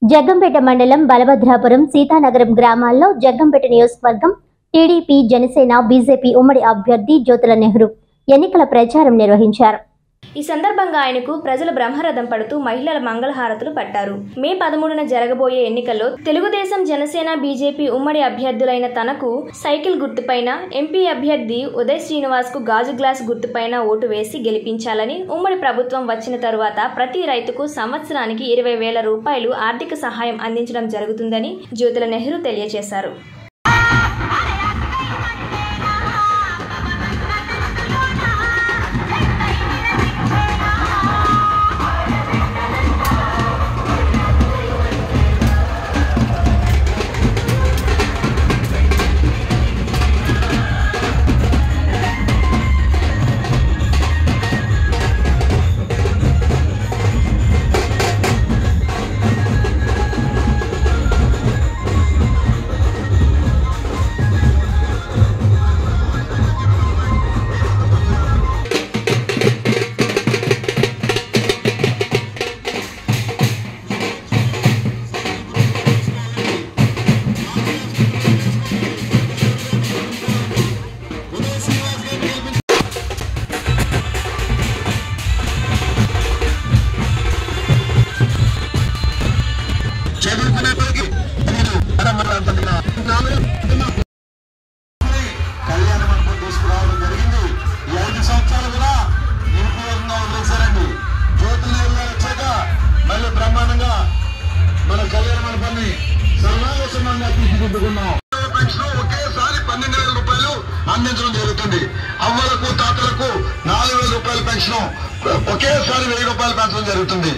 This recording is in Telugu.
జగ్గంపేట మండలం బలభద్రాపురం సీతానగరం గ్రామాల్లో జగ్గంపేట నియోజకవర్గం టీడీపీ జనసేన బీజేపీ ఉమ్మడి అభ్యర్థి జ్యోతుల నెహ్రూ ఎన్నికల ప్రచారం నిర్వహించారు. ఈ సందర్భంగా ఆయనకు ప్రజలు బ్రహ్మరథం పడుతూ మహిళల మంగళహారతులు పట్టారు. మే 13న జరగబోయే ఎన్నికల్లో తెలుగుదేశం జనసేన బీజేపీ ఉమ్మడి అభ్యర్థులైన తనకు సైకిల్ గుర్తుపైన, ఎంపీ అభ్యర్థి ఉదయ్ శ్రీనివాస్ కు గాజు గ్లాస్ గుర్తుపైన ఓటు వేసి గెలిపించాలని, ఉమ్మడి ప్రభుత్వం వచ్చిన తరువాత ప్రతి రైతుకు సంవత్సరానికి 20,000 రూపాయలు ఆర్థిక సహాయం అందించడం జరుగుతుందని జ్యోతుల నెహ్రూ తెలియజేశారు. కళ్యాణ మండపం తీసుకురావడం జరిగింది. 5 సంవత్సరాలు కూడా నిరుపయోగంగా వదిలేశారండి. జ్యోతుల నెహ్రూ వచ్చాక మళ్ళీ బ్రహ్మాండంగా మన కళ్యాణ మండపాన్ని సర్వాంగోత్సవంగా తీర్చిదిద్దుకున్నాం. ఒకేసారి 12,000 రూపాయలు అందించడం జరుగుతుంది. అవ్వలకు తాతలకు 4,000 రూపాయల పెన్షన్ ఒకేసారి 1,000 రూపాయలు పెంచడం జరుగుతుంది.